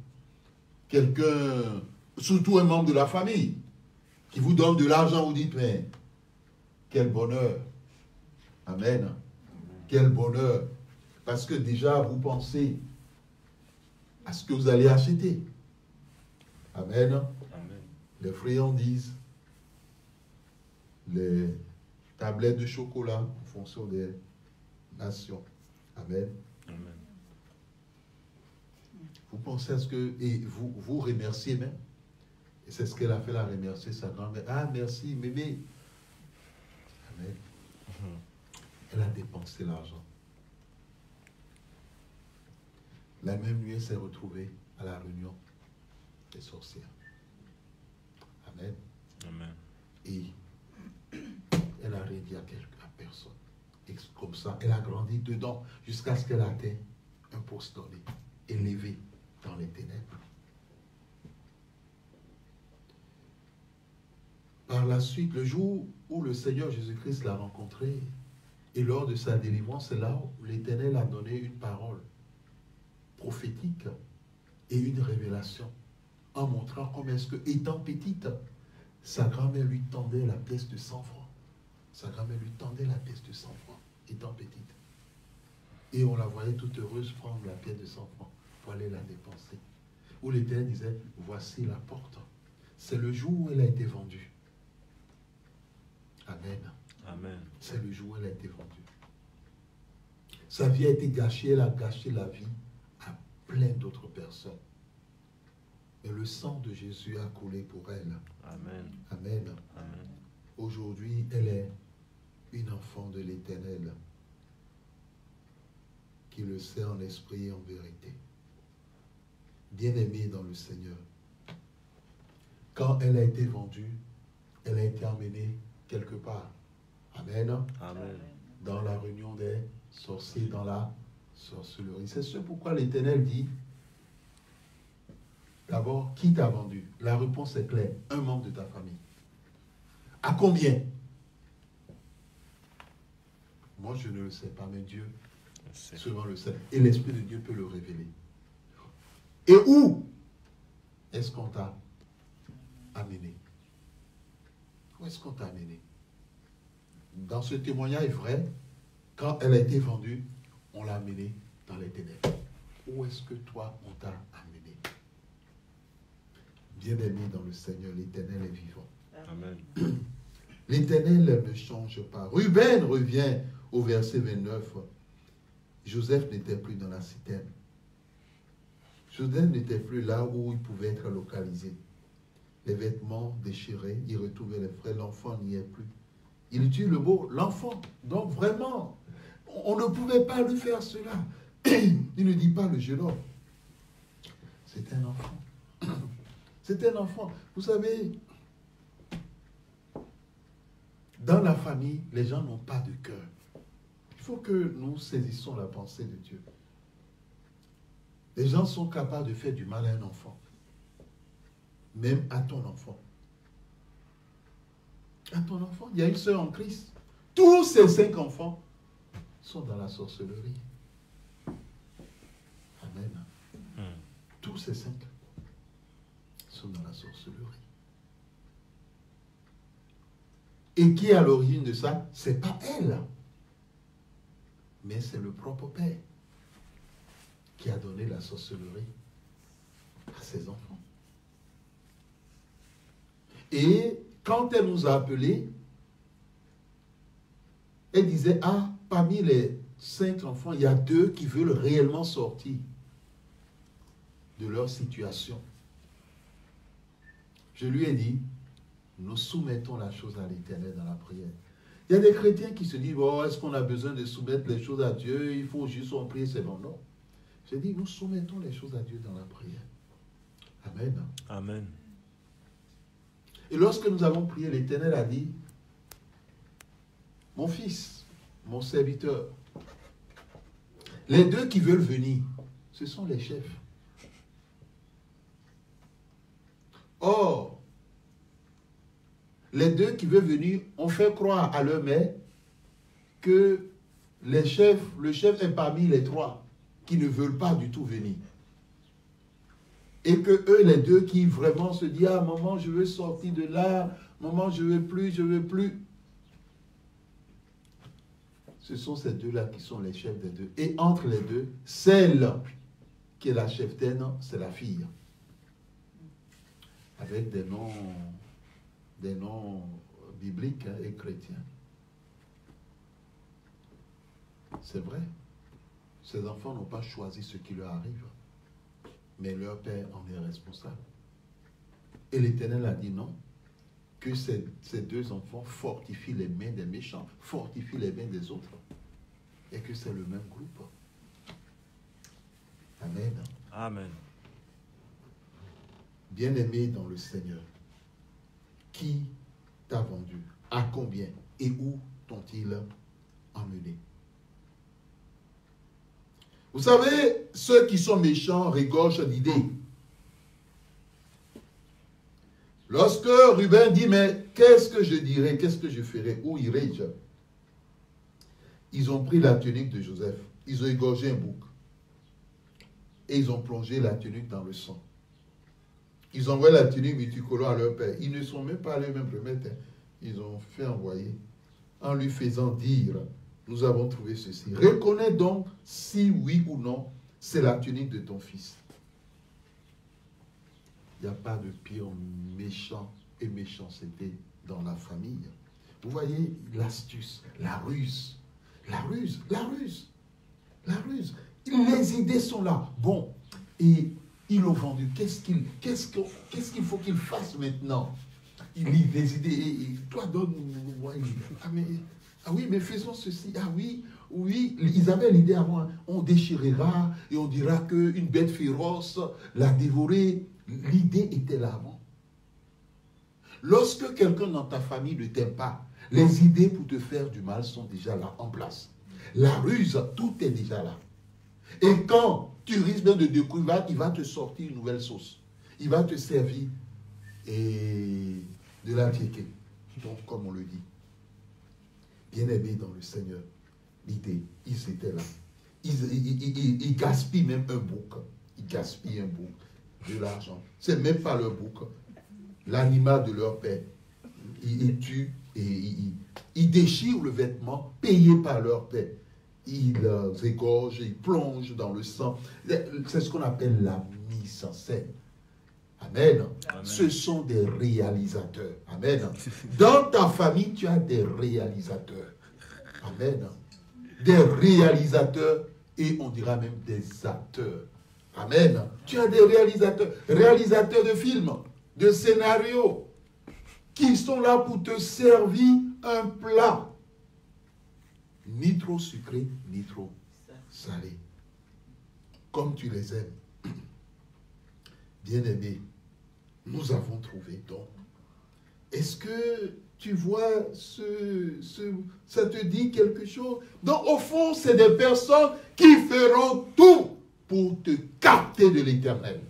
quelqu'un, surtout un membre de la famille, qui vous donne de l'argent, vous dites, mais quel bonheur. Amen. Quel bonheur. Parce que déjà, vous pensez à ce que vous allez acheter. Amen. Amen. Les friandises, les tablettes de chocolat en fonction des nations. Amen. Amen. Vous pensez à ce que... Et vous remerciez même. Et c'est ce qu'elle a fait, la remercier sa grand-mère. Ah, merci, mémé. Amen. Elle a dépensé l'argent. La même nuit, elle s'est retrouvée à la réunion des sorcières. Amen. Amen. Et elle a rien dit à personne. Et comme ça, elle a grandi dedans jusqu'à ce qu'elle atteigne un poste donné, élevé dans les ténèbres. Par la suite, le jour où le Seigneur Jésus-Christ l'a rencontré, et lors de sa délivrance, c'est là où l'Éternel a donné une parole prophétique et une révélation, en montrant comment est-ce que, étant petite, sa grand-mère lui tendait la pièce de 100 francs. Sa grand-mère lui tendait la pièce de 100 francs, étant petite. Et on la voyait toute heureuse prendre la pièce de 100 francs pour aller la dépenser. Où l'Éternel disait, voici la porte. C'est le jour où elle a été vendue. Amen. Amen. C'est le jour où elle a été vendue. Sa vie a été gâchée, elle a gâché la vie à plein d'autres personnes. Mais le sang de Jésus a coulé pour elle. Amen. Amen. Amen. Aujourd'hui, elle est une enfant de l'Éternel qui le sait en esprit et en vérité. Bien-aimée dans le Seigneur. Quand elle a été vendue, elle a été emmenée quelque part. Amen. Amen. Dans la réunion des sorciers, dans la sorcellerie. C'est ce pourquoi l'Éternel dit, d'abord, qui t'a vendu? La réponse est claire, un membre de ta famille. À combien? Moi, je ne le sais pas, mais Dieu seulement le sait. Et l'Esprit de Dieu peut le révéler. Et où est-ce qu'on t'a amené? Où est-ce qu'on t'a amené? Dans ce témoignage vrai, quand elle a été vendue, on l'a amenée dans les ténèbres. Où est-ce que toi, on t'a amené? Bien-aimé dans le Seigneur, l'Éternel est vivant. Amen. L'Éternel ne change pas. Ruben revient au verset 29. Joseph n'était plus dans la citerne. Joseph n'était plus là où il pouvait être localisé. Les vêtements déchirés, il retrouvait les frères, l'enfant n'y est plus. Il utilise le mot l'enfant. Donc vraiment, on ne pouvait pas lui faire cela. Il ne dit pas le jeune homme. C'est un enfant. C'est un enfant. Vous savez, dans la famille, les gens n'ont pas de cœur. Il faut que nous saisissons la pensée de Dieu. Les gens sont capables de faire du mal à un enfant. Même à ton enfant. À ton enfant, il y a une sœur en Christ. Tous ces 5 enfants sont dans la sorcellerie. Amen. Tous ces 5 sont dans la sorcellerie. Et qui est à l'origine de ça? Ce n'est pas elle. Mais c'est le propre Père qui a donné la sorcellerie à ses enfants. Et quand elle nous a appelés, elle disait, ah, parmi les 5 enfants, il y a 2 qui veulent réellement sortir de leur situation. Je lui ai dit, nous soumettons la chose à l'Éternel dans la prière. Il y a des chrétiens qui se disent, oh, est-ce qu'on a besoin de soumettre les choses à Dieu? Il faut juste en prier, c'est bon. Non. J'ai dit, nous soumettons les choses à Dieu dans la prière. Amen. Amen. Et lorsque nous avons prié, l'Éternel a dit, mon fils, mon serviteur, les 2 qui veulent venir, ce sont les chefs. Or, les deux qui veulent venir ont fait croire à leur mère que le chef est parmi les trois qui ne veulent pas du tout venir. Et que eux, les deux qui vraiment se disent, ah, maman, je veux sortir de là, maman, je veux plus, je veux plus. Ce sont ces deux-là qui sont les chefs des deux. Et entre les deux, celle qui est la cheftaine, c'est la fille. Avec des noms bibliques et chrétiens. C'est vrai. Ces enfants n'ont pas choisi ce qui leur arrive. Mais leur père en est responsable. Et l'Éternel a dit non. Que ces deux enfants fortifient les mains des méchants, fortifient les mains des autres. Et que c'est le même groupe. Amen. Amen. Bien-aimé dans le Seigneur, qui t'a vendu? À combien? Et où t'ont-ils emmené? Vous savez, ceux qui sont méchants régorgent d'idées. Lorsque Ruben dit, mais qu'est-ce que je dirai, qu'est-ce que je ferai, où irai-je? Ils ont pris la tunique de Joseph, ils ont égorgé un bouc, et ils ont plongé la tunique dans le sang. Ils ont envoyé la tunique multicolore à leur père. Ils ne sont même pas allés même remettre. Ils ont fait envoyer, en lui faisant dire, nous avons trouvé ceci. Reconnais donc si oui ou non, c'est la tunique de ton fils. Il n'y a pas de pire méchant et méchanceté dans la famille. Vous voyez l'astuce, la ruse. La ruse, la ruse, la ruse. Les idées sont là. Bon, et ils l'ont vendu. Qu'est-ce qu'il faut qu'il fasse maintenant? Il lit des idées. Et toi, donne-moi une idée. Ah oui, mais faisons ceci. Ah oui, oui. Ils avaient l'idée avant. On déchirera et on dira qu'une bête féroce l'a dévoré. L'idée était là avant. Lorsque quelqu'un dans ta famille ne t'aime pas, les idées pour te faire du mal sont déjà là, en place. La ruse, tout est déjà là. Et quand tu risques de découvrir, il va te sortir une nouvelle sauce. Il va te servir et de la piéquer. Donc, comme on le dit, bien-aimé dans le Seigneur, l'idée, ils étaient là. Ils gaspillent même un bouc. Ils gaspillent un bouc, de l'argent. C'est même pas leur bouc. L'animal de leur père. Ils tuent et ils déchirent le vêtement payé par leur père. Ils égorgent, ils plongent dans le sang. C'est ce qu'on appelle la mise en scène. Amen. Amen. Ce sont des réalisateurs. Amen. Dans ta famille, tu as des réalisateurs. Amen. Des réalisateurs et on dira même des acteurs. Amen. Tu as des réalisateurs. Réalisateurs de films, de scénarios, qui sont là pour te servir un plat. Ni trop sucré, ni trop salé. Comme tu les aimes. Bien-aimés, nous avons trouvé donc. Est-ce que tu vois, ça te dit quelque chose? Donc au fond, c'est des personnes qui feront tout pour te capter de l'Éternel.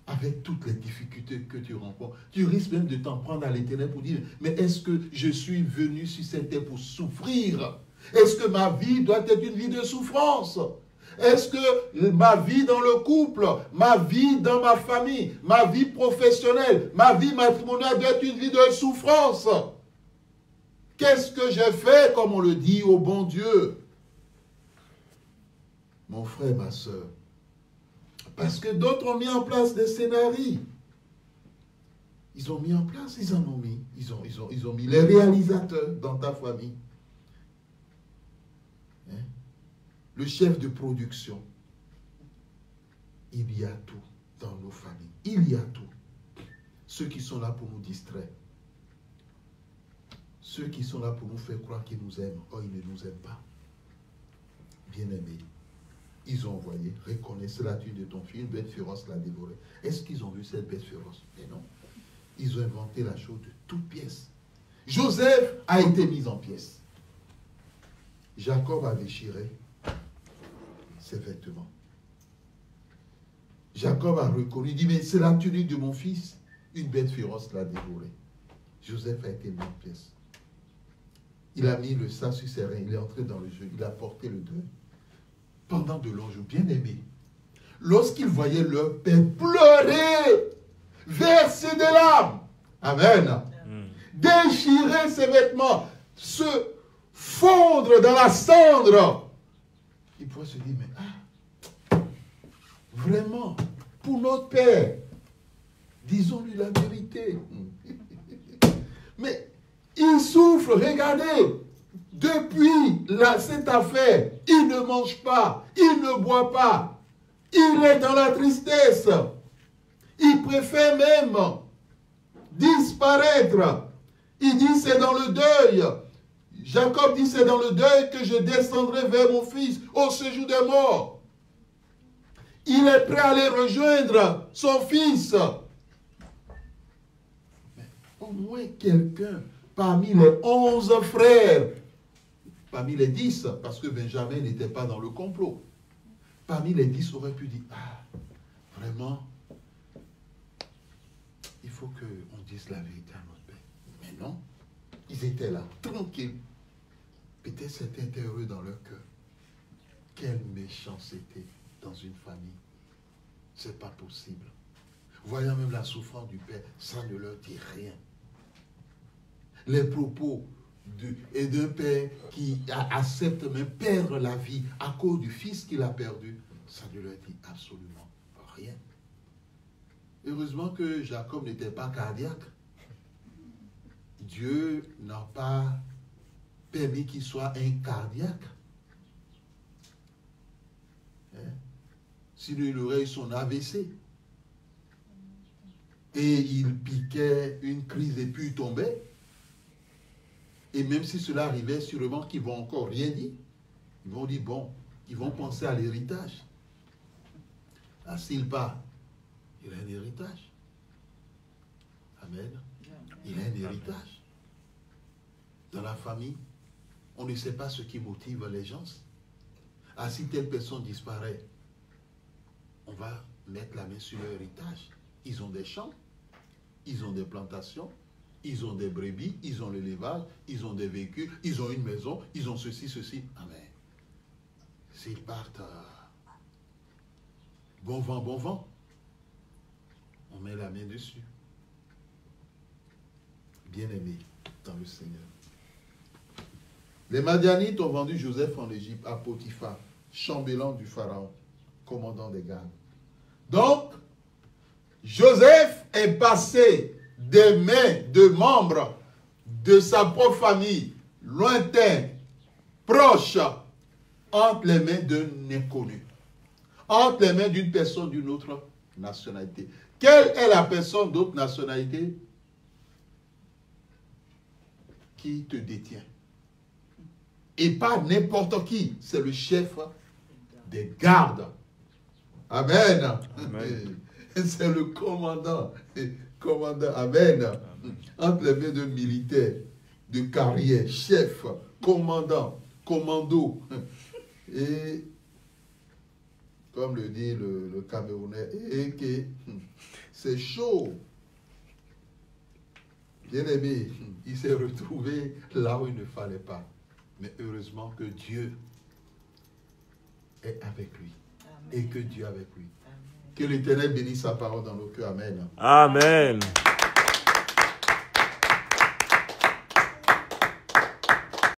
Avec toutes les difficultés que tu rencontres, tu risques même de t'en prendre à l'Éternel pour dire, mais est-ce que je suis venu sur cette terre pour souffrir? Est-ce que ma vie doit être une vie de souffrance? Est-ce que ma vie dans le couple, ma vie dans ma famille, ma vie professionnelle, ma vie matrimoniale doit être une vie de souffrance? Qu'est-ce que j'ai fait, comme on le dit, au bon Dieu? Mon frère, ma soeur, parce que d'autres ont mis en place des scénarios. Ils ont mis en place, ils en ont mis. Ils ont mis les réalisateurs dans ta famille. Hein? Le chef de production. Il y a tout dans nos familles. Il y a tout. Ceux qui sont là pour nous distraire. Ceux qui sont là pour nous faire croire qu'ils nous aiment. Oh, ils ne nous aiment pas. Bien-aimés. Ils ont envoyé, reconnaissez la tue de ton fils, une bête féroce l'a dévoré. Est-ce qu'ils ont vu cette bête féroce? Mais non. Ils ont inventé la chose de toutes pièces. Joseph a été mis en pièces. Jacob a déchiré ses vêtements. Jacob a reconnu, il dit, mais c'est la tunique de mon fils. Une bête féroce l'a dévoré. Joseph a été mis en pièces. Il a mis le sang sur ses reins, il est entré dans le jeu, il a porté le deuil. Pendant de longs jours, bien aimé, lorsqu'il voyait leur père pleurer, verser des larmes, amen, déchirer ses vêtements, se fondre dans la cendre, il pourrait se dire, mais vraiment, pour notre père, disons-lui la vérité. Mais il souffre, regardez, depuis cette affaire, il ne mange pas, il ne boit pas, il est dans la tristesse. Il préfère même disparaître. Il dit c'est dans le deuil. Jacob dit c'est dans le deuil que je descendrai vers mon fils au séjour des morts. Il est prêt à aller rejoindre son fils. Mais au moins quelqu'un parmi les 11 frères, parmi les 10, parce que Benjamin n'était pas dans le complot, parmi les 10 aurait pu dire, vraiment, il faut qu'on dise la vérité à notre père. Mais non, ils étaient là, tranquilles. Peut-être c'était heureux dans leur cœur. Quelle méchanceté dans une famille. C'est pas possible. Voyant même la souffrance du père, ça ne leur dit rien. Les propos d'un père qui accepte même perdre la vie à cause du fils qu'il a perdu, ça ne leur dit absolument rien. Heureusement que Jacob n'était pas cardiaque. Dieu n'a pas permis qu'il soit un cardiaque. Sinon, il aurait eu son AVC. Et il piquait une crise et puis il tombait. Et même si cela arrivait, sûrement qu'ils vont encore rien dire. Ils vont dire, bon, ils vont penser à l'héritage. Ah, s'il part, il a un héritage. Amen. Il a un héritage. Dans la famille, on ne sait pas ce qui motive les gens. Ah, si telle personne disparaît, on va mettre la main sur leur héritage. Ils ont des champs, ils ont des plantations, ils ont des brebis, ils ont l'élevage, ils ont des véhicules, ils ont une maison, ils ont ceci, ceci. Amen. S'ils partent, bon vent, on met la main dessus. Bien-aimé dans le Seigneur. Les Madianites ont vendu Joseph en Égypte à Potiphar, chambellan du Pharaon, commandant des gardes. Donc, Joseph est passé des mains de membres de sa propre famille, lointains, proches, entre les mains d'un inconnu, entre les mains d'une personne d'une autre nationalité. Quelle est la personne d'autre nationalité qui te détient? Et pas n'importe qui, c'est le chef des gardes. Amen. Amen. C'est le commandant. Amen. Amen. Entre les mains de militaires, de carrière, chef, commandant, commando. Et, comme le dit le Camerounais, et que c'est chaud. Bien aimé, il s'est retrouvé là où il ne fallait pas. Mais heureusement que Dieu est avec lui. Amen. Et que Dieu est avec lui. Amen. Que l'Éternel bénisse sa parole dans nos cœurs. Amen. Amen.